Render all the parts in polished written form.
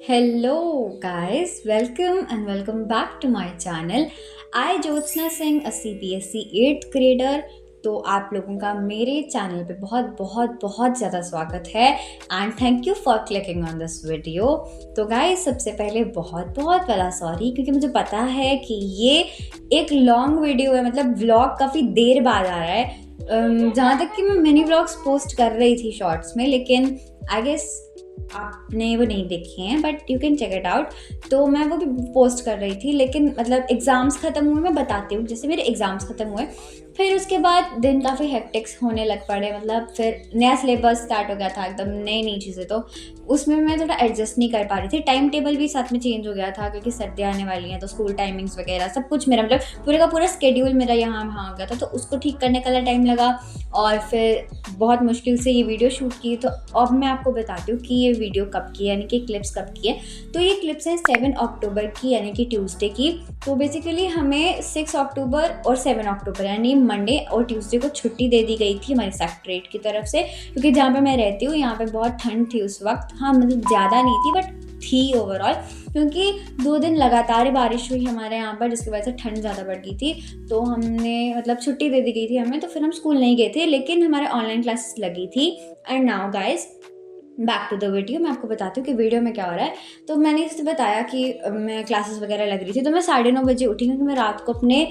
Hello, guys. Welcome and welcome back to my channel. I Jyotsna Singh a CBSE 8th grader. तो आप लोगों का मेरे चैनल पे बहुत बहुत बहुत ज़्यादा स्वागत है and thank you for clicking on this video. तो गाइस सबसे पहले बहुत बहुत बड़ा सॉरी, क्योंकि मुझे पता है कि ये एक लॉन्ग वीडियो है, मतलब व्लॉग काफ़ी देर बाद आ रहा है। जहाँ तक कि मैं मिनी व्लॉग्स पोस्ट कर रही थी शॉर्ट्स में, लेकिन आई गेस आपने वो नहीं देखे हैं, but you can check it out. तो मैं वो भी पोस्ट कर रही थी, लेकिन मतलब एग्ज़ाम्स ख़त्म हुए, मैं बताती हूँ। जैसे मेरे एग्ज़ाम्स ख़त्म हुए, फिर उसके बाद दिन काफ़ी हेक्टिक्स होने लग पड़े, मतलब फिर नया सिलेबस स्टार्ट हो गया था, एकदम नई नई चीज़ें। तो उसमें मैं थोड़ा एडजस्ट नहीं कर पा रही थी। टाइम टेबल भी साथ में चेंज हो गया था, क्योंकि सर्दियाँ आने वाली हैं, तो स्कूल टाइमिंग्स वगैरह सब कुछ मेरा, मतलब पूरे का पूरा स्केड्यूल मेरा यहाँ वहाँ हो गया था। तो उसको ठीक करने का टाइम लगा, और फिर बहुत मुश्किल से ये वीडियो शूट की। तो अब मैं आपको बताती हूँ कि ये वीडियो कब की है, यानी कि क्लिप्स कब की है। तो ये क्लिप्स हैं 7 अक्टूबर की, यानी कि ट्यूसडे की। तो बेसिकली हमें 6 अक्टूबर और 7 अक्टूबर यानी मंडे और ट्यूसडे को छुट्टी दे दी गई थी हमारे सेक्रेटरीट की तरफ से, क्योंकि जहाँ पे मैं रहती हूँ यहाँ पे बहुत ठंड थी उस वक्त। हाँ, मतलब ज़्यादा नहीं थी, बट थी ओवरऑल, क्योंकि 2 दिन लगातार बारिश हुई हमारे यहाँ पर, जिसकी वजह से ठंड ज़्यादा बढ़ गई थी। तो हमने, मतलब छुट्टी दे दी गई थी हमें, तो फिर हम स्कूल नहीं गए थे, लेकिन हमारे ऑनलाइन क्लासेस लगी थी। And now guys, back to the video. मैं आपको बताती हूँ कि वीडियो में क्या हो रहा है। तो मैंने जैसे बताया कि मैं क्लासेस वगैरह लग रही थी, तो मैं 9:30 बजे उठी, क्योंकि मैं रात को अपने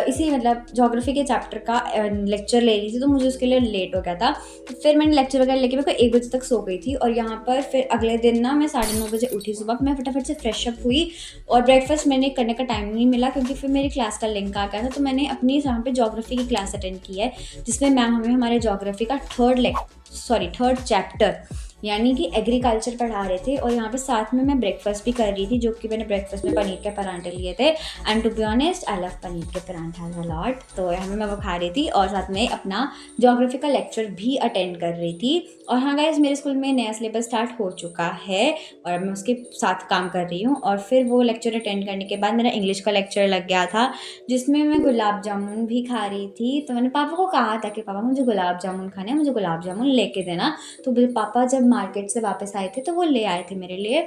इसी मतलब ज्योग्राफी के चैप्टर का लेक्चर ले रही थी, तो मुझे उसके लिए लेट हो गया था। तो फिर मैंने लेक्चर वगैरह लेके मैं 1 बजे तक सो गई थी। और यहाँ पर फिर अगले दिन ना मैं 9:30 बजे उठी सुबह। मैं फटाफट से फ्रेशअप हुई, और ब्रेकफास्ट मैंने करने का टाइम नहीं मिला, क्योंकि फिर मेरी क्लास का लिंक आ गया था। तो मैंने अपनी यहाँ पे ज्योग्राफी की क्लास अटेंड की है, जिसमें मैम हमें हमारे ज्योग्राफी का थर्ड चैप्टर यानी कि एग्रीकल्चर पढ़ा रहे थे। और यहाँ पे साथ में मैं ब्रेकफास्ट भी कर रही थी, जो कि मैंने ब्रेकफास्ट में पनीर के परांठे लिए थे। And to be honest, I love paneer के परांठा अ लॉट। तो यहाँ पे मैं वो खा रही थी, और साथ में अपना ज्योग्राफी का लेक्चर भी अटेंड कर रही थी। और हाँ गाइज, मेरे स्कूल में नया सिलेबस स्टार्ट हो चुका है, और मैं उसके साथ काम कर रही हूँ। और फिर वो लेक्चर अटेंड करने के बाद मेरा इंग्लिश का लेक्चर लग गया था, जिसमें मैं गुलाब जामुन भी खा रही थी। तो मैंने पापा को कहा था कि पापा मुझे गुलाब जामुन खाने हैं, मुझे गुलाब जामुन लेके देना। तो मेरे पापा जब मार्केट से वापस आए थे, तो वो ले आए थे मेरे लिए।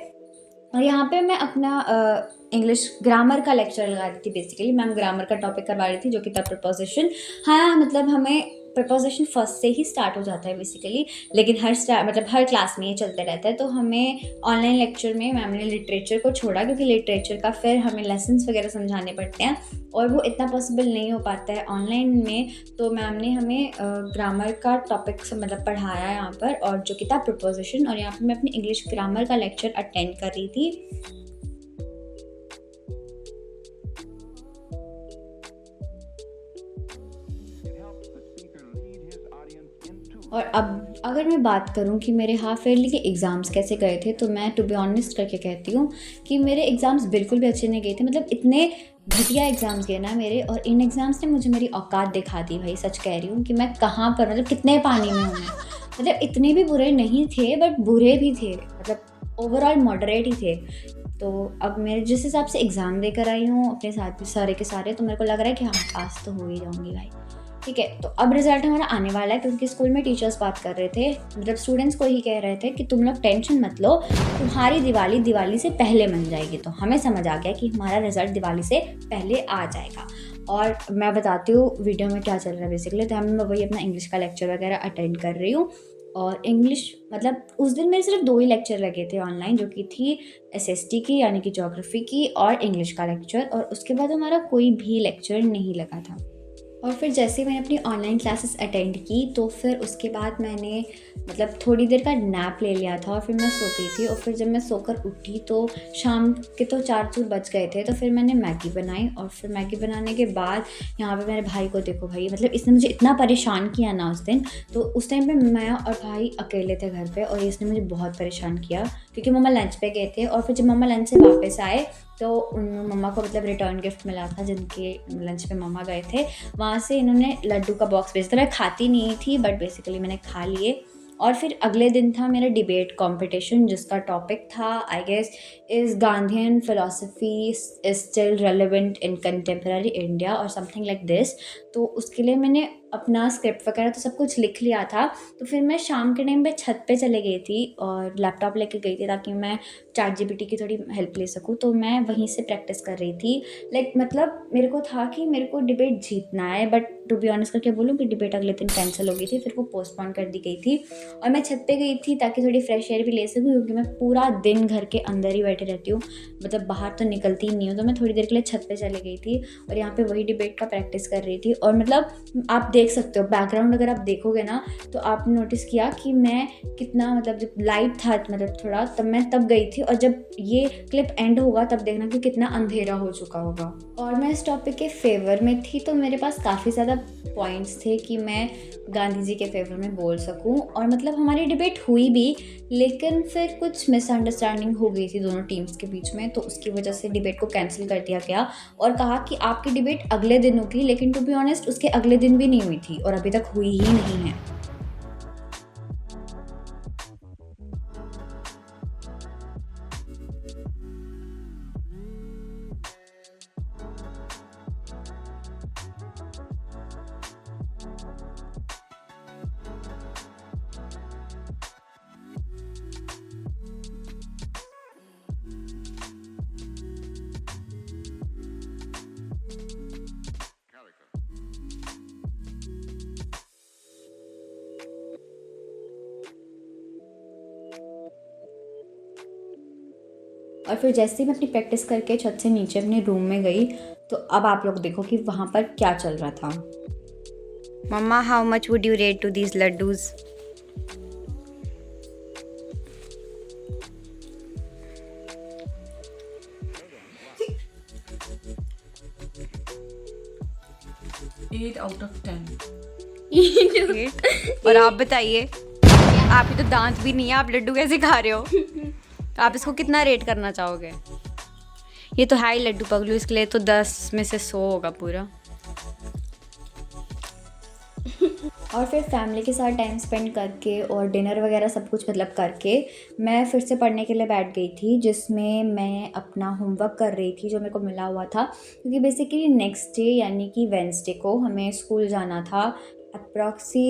और यहाँ पे मैं अपना इंग्लिश ग्रामर का लेक्चर लगा रही थी। बेसिकली मैम ग्रामर का टॉपिक करवा रही थी, जो कि था प्रपोजिशन। हाँ, मतलब हमें प्रपोजिशन फर्स्ट से ही स्टार्ट हो जाता है बेसिकली, लेकिन मतलब हर क्लास में ये चलते रहता है। तो हमें ऑनलाइन लेक्चर में मैम ने लिटरेचर को छोड़ा, क्योंकि लिटरेचर का फिर हमें लेसन्स वगैरह समझाने पड़ते हैं, और वो इतना पॉसिबल नहीं हो पाता है ऑनलाइन में। तो मैम ने हमें ग्रामर का टॉपिक मतलब पढ़ाया यहाँ पर, और जो कि था प्रपोजिशन। और यहाँ पर मैं अपनी इंग्लिश ग्रामर का लेक्चर अटेंड कर रही थी। और अब अगर मैं बात करूं कि मेरे हाफ ईयरली के एग्ज़ाम्स कैसे गए थे, तो मैं टू बी ऑनेस्ट करके कहती हूँ कि मेरे एग्ज़ाम्स बिल्कुल भी अच्छे नहीं गए थे। मतलब इतने घटिया एग्ज़ाम्स गए ना मेरे, और इन एग्ज़ाम्स ने मुझे मेरी औकात दिखा दी भाई। सच कह रही हूँ कि मैं कहाँ पर, मतलब कितने पानी में हूँ मैं। मतलब इतने भी बुरे नहीं थे, बट बुरे भी थे, मतलब ओवरऑल मॉडरेट ही थे। तो अब मैं जिस हिसाब से एग्ज़ाम देकर आई हूँ अपने साथ सारे के सारे, तो मेरे को लग रहा है कि हाँ, पास तो हो ही जाऊँगी भाई। ठीक है, तो अब रिजल्ट हमारा आने वाला है, क्योंकि स्कूल में टीचर्स बात कर रहे थे, मतलब स्टूडेंट्स को ही कह रहे थे कि तुम लोग टेंशन मत लो, तुम्हारी दिवाली से पहले मन जाएगी। तो हमें समझ आ गया कि हमारा रिजल्ट दिवाली से पहले आ जाएगा। और मैं बताती हूँ वीडियो में क्या चल रहा है बेसिकली। तो मैं वही अपना इंग्लिश का लेक्चर वगैरह अटेंड कर रही हूँ। और इंग्लिश, मतलब उस दिन मेरे सिर्फ 2 ही लेक्चर लगे थे ऑनलाइन, जो कि थी एसएसटी की, यानी कि ज्योग्राफी की, और इंग्लिश का लेक्चर। और उसके बाद हमारा कोई भी लेक्चर नहीं लगा था। और फिर जैसे मैंने अपनी ऑनलाइन क्लासेस अटेंड की, तो फिर उसके बाद मैंने मतलब थोड़ी देर का नैप ले लिया था, और फिर मैं सो गई थी। और फिर जब मैं सोकर उठी, तो शाम के तो 4 बज गए थे। तो फिर मैंने मैगी बनाई, और फिर मैगी बनाने के बाद यहाँ पे मेरे भाई को देखो भाई, मतलब इसने मुझे इतना परेशान किया ना उस दिन। तो उस टाइम पे मैं और भाई अकेले थे घर पे, और इसने मुझे बहुत परेशान किया, क्योंकि मम्मा लंच पे गए थे। और फिर जब मम्मा लंच से वापस आए, तो उन मम्मा को मतलब रिटर्न गिफ्ट मिला था, जिनके लंच पे मम्मा गए थे, वहाँ से इन्होंने लड्डू का बॉक्स भेजा था। मैं खाती नहीं थी, बट बेसिकली मैंने खा लिए। और फिर अगले दिन था मेरा डिबेट कंपटीशन, जिसका टॉपिक था I guess, is Gandhian philosophy is still relevant in contemporary India और समथिंग लाइक दिस। तो उसके लिए मैंने अपना स्क्रिप्ट वगैरह तो सब कुछ लिख लिया था। तो फिर मैं शाम के टाइम पे छत पे चली गई थी और लैपटॉप लेके गई थी ताकि मैं चैट जीपीटी की थोड़ी हेल्प ले सकूँ। तो मैं वहीं से प्रैक्टिस कर रही थी। लाइक मतलब मेरे को था कि मेरे को डिबेट जीतना है, बट टू बी ऑनेस्ट करके बोलूँ कि डिबेट अगले दिन कैंसिल हो गई थी, फिर वो पोस्टपोन कर दी गई थी। और मैं छत पे गई थी ताकि थोड़ी फ्रेश एयर भी ले सकूँ, क्योंकि मैं पूरा दिन घर के अंदर ही बैठी रहती हूँ, मतलब बाहर तो निकलती ही नहीं हूँ। तो मैं थोड़ी देर के लिए छत पे चली गई थी और यहाँ पे वही डिबेट का प्रैक्टिस कर रही थी। और मतलब आप देख सकते हो बैकग्राउंड, अगर आप देखोगे ना तो आपने नोटिस किया कि मैं कितना, मतलब जब लाइट था मतलब थोड़ा, तब मैं तब गई थी, और जब ये क्लिप एंड होगा तब देखना कि कितना अंधेरा हो चुका होगा। और मैं इस टॉपिक के फेवर में थी, तो मेरे पास काफ़ी ज़्यादा पॉइंट्स थे कि मैं गांधी जी के फेवर में बोल सकूं। और मतलब हमारी डिबेट हुई भी, लेकिन फिर कुछ मिसअंडरस्टैंडिंग हो गई थी दोनों टीम्स के बीच में, तो उसकी वजह से डिबेट को कैंसिल कर दिया गया और कहा कि आपकी डिबेट अगले दिन होगी। लेकिन टू बी ऑनेस्ट उसके अगले दिन भी नहीं हुई थी और अभी तक हुई ही नहीं है। और फिर जैसे ही मैं अपनी प्रैक्टिस करके छत से नीचे अपने रूम में गई, तो अब आप लोग देखो कि वहाँ पर क्या चल रहा था। मम्मा, how much would you rate to these laddoos? Eight out of 10। और आप बताइए, आपके तो दांत भी नहीं है, आप लड्डू कैसे खा रहे हो? आप इसको कितना रेट करना चाहोगे? ये तो है ही लड्डू पगलू, इसके लिए तो 10 में से 100 होगा पूरा। और फिर फैमिली के साथ टाइम स्पेंड करके और डिनर वगैरह सब कुछ मतलब करके मैं फिर से पढ़ने के लिए बैठ गई थी, जिसमें मैं अपना होमवर्क कर रही थी जो मेरे को मिला हुआ था। क्योंकि बेसिकली नेक्स्ट डे यानी कि वेडनेसडे को हमें स्कूल जाना था। अप्रॉक्सी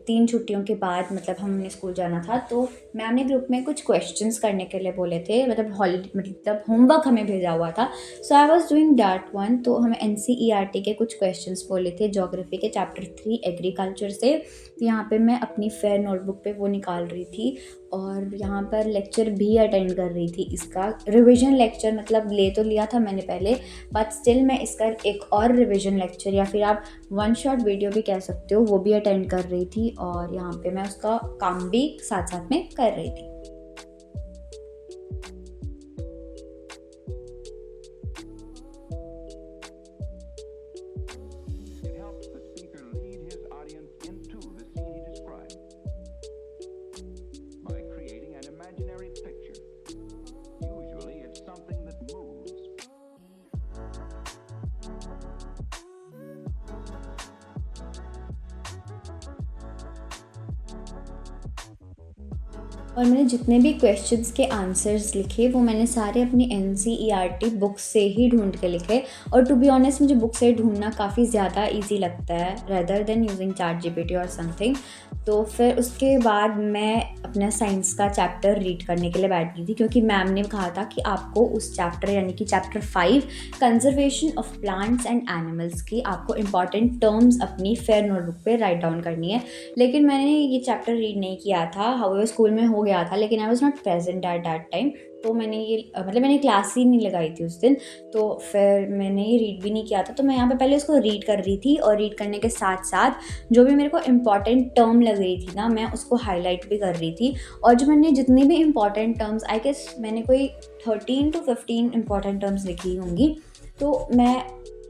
3 छुट्टियों के बाद मतलब हमने स्कूल जाना था। तो मैम ने ग्रुप में कुछ क्वेश्चंस करने के लिए बोले थे, मतलब हॉलीडे मतलब होमवर्क हमें भेजा हुआ था। So I was doing that one. तो हमें NCERT के कुछ क्वेश्चंस बोले थे ज्योग्राफी के चैप्टर 3 एग्रीकल्चर से। तो यहाँ पे मैं अपनी फेयर नोटबुक पे वो निकाल रही थी और यहाँ पर लेक्चर भी अटेंड कर रही थी। इसका रिवीजन लेक्चर मतलब ले तो लिया था मैंने पहले, बट स्टिल मैं इसका एक और रिवीजन लेक्चर या फिर आप वन शॉट वीडियो भी कह सकते हो, वो भी अटेंड कर रही थी। और यहाँ पे मैं उसका काम भी साथ साथ में कर रही थी। It helps the speaker lead his audience into the scene he describes by creating an imaginary picture. Usually, it's something that moves. और मैंने जितने भी क्वेश्चंस के आंसर्स लिखे वो मैंने सारे अपनी NCERT बुक से ही ढूंढ के लिखे। और टू बी ऑनेस्ट मुझे बुक से ढूंढना काफ़ी ज़्यादा इजी लगता है रेदर देन यूजिंग ChatGPT और समथिंग। तो फिर उसके बाद मैं अपना साइंस का चैप्टर रीड करने के लिए बैठ गई थी, क्योंकि मैम ने कहा था कि आपको उस चैप्टर यानी कि chapter 5 conservation of plants and animals की आपको इंपॉर्टेंट टर्म्स अपनी फेयर नोटबुक पे राइट डाउन करनी है। लेकिन मैंने ये चैप्टर रीड नहीं किया था, हाउएवर स्कूल में हो गया था, लेकिन I was not present at that time. तो मैंने ये मतलब मैंने क्लास ही नहीं लगाई थी उस दिन, तो फिर मैंने ये रीड भी नहीं किया था। तो मैं यहाँ पे पहले उसको रीड कर रही थी और रीड करने के साथ साथ जो भी मेरे को इम्पॉर्टेंट टर्म लग रही थी ना, मैं उसको हाईलाइट भी कर रही थी। और जो मैंने जितनी भी इम्पॉर्टेंट टर्म्स, आई गेस मैंने कोई 13 to 15 इम्पॉर्टेंट टर्म्स लिखी होंगी, तो मैं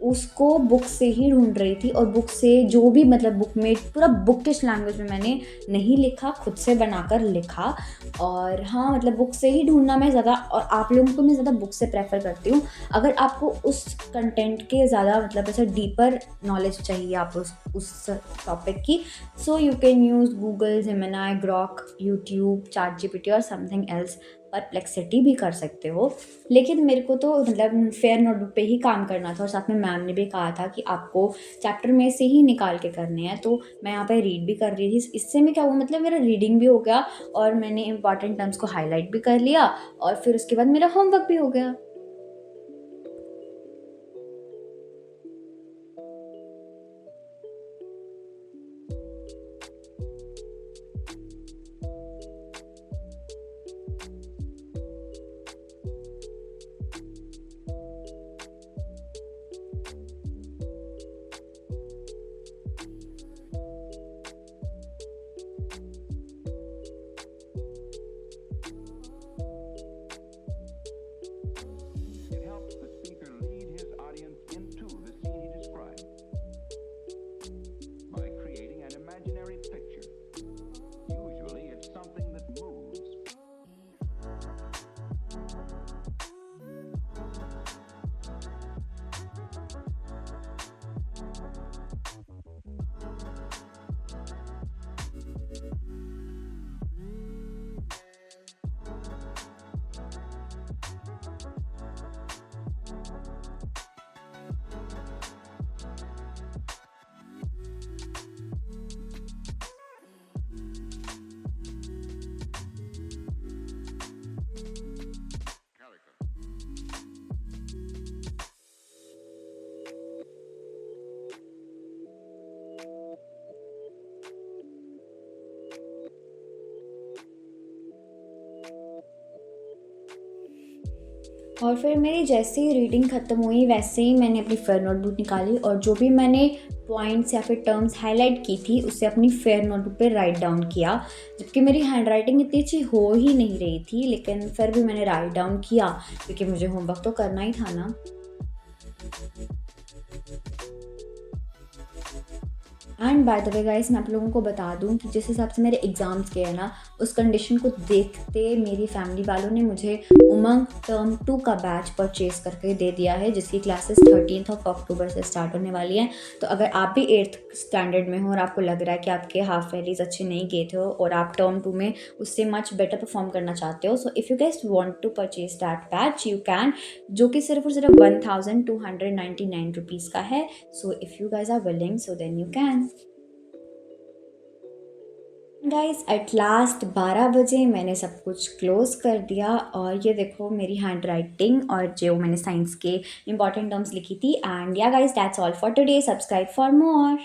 उसको बुक से ही ढूंढ रही थी। और बुक से जो भी मतलब बुक में पूरा बुकिश लैंग्वेज में मैंने नहीं लिखा, खुद से बनाकर लिखा। और हाँ मतलब बुक से ही ढूंढना मैं ज़्यादा, और आप लोगों को मैं ज़्यादा बुक से प्रेफर करती हूँ। अगर आपको उस कंटेंट के ज़्यादा मतलब ऐसा डीपर नॉलेज चाहिए आप उस टॉपिक की, so you can use Google, Gemini, Grok, YouTube, ChatGPT और समथिंग एल्स। परप्लेक्सिटी भी कर सकते हो। लेकिन मेरे को तो मतलब फेयर नोटबुक पे ही काम करना था और साथ में मैम ने भी कहा था कि आपको चैप्टर में से ही निकाल के करने हैं, तो मैं यहाँ पे रीड भी कर रही थी। इससे में क्या हुआ, मतलब मेरा रीडिंग भी हो गया और मैंने इंपॉर्टेंट टर्म्स को हाईलाइट भी कर लिया और फिर उसके बाद मेरा होमवर्क भी हो गया। It helps the speaker lead his audience into the scene he describes by creating an imaginary picture. Usually, it's something that moves. और फिर मेरी जैसे ही रीडिंग ख़त्म हुई वैसे ही मैंने अपनी फेयर नोटबुक निकाली और जो भी मैंने पॉइंट्स या फिर टर्म्स हाईलाइट की थी उसे अपनी फेयर नोटबुक पे राइट डाउन किया। जबकि मेरी हैंड राइटिंग इतनी अच्छी हो ही नहीं रही थी, लेकिन फिर भी मैंने राइट डाउन किया क्योंकि मुझे होमवर्क तो करना ही था ना। And by the way guys, मैं आप लोगों को बता दूं कि जिस हिसाब से मेरे एग्ज़ाम्स गए ना, उस कंडीशन को देखते मेरी फैमिली वालों ने मुझे उमंग टर्म 2 का बैच परचेज़ करके दे दिया है, जिसकी क्लासेस 13 अक्टूबर से स्टार्ट होने वाली हैं। तो अगर आप भी 8th स्टैंडर्ड में हो और आपको लग रहा है कि आपके हाफ ईयरलीज अच्छे नहीं गए थे और आप टर्म 2 में उससे मच बेटर परफॉर्म करना चाहते हो, so if you guys want to purchase that batch you can, जो कि सिर्फ और सिर्फ 1299 रुपीज़ का है। So if you guys are willing so then you can. Guys at last 12 बजे मैंने सब कुछ क्लोज कर दिया और ये देखो मेरी हैंड राइटिंग और जो मैंने साइंस के इंपॉर्टेंट टर्म्स लिखी थी। एंड या guys that's all for today. Subscribe for more.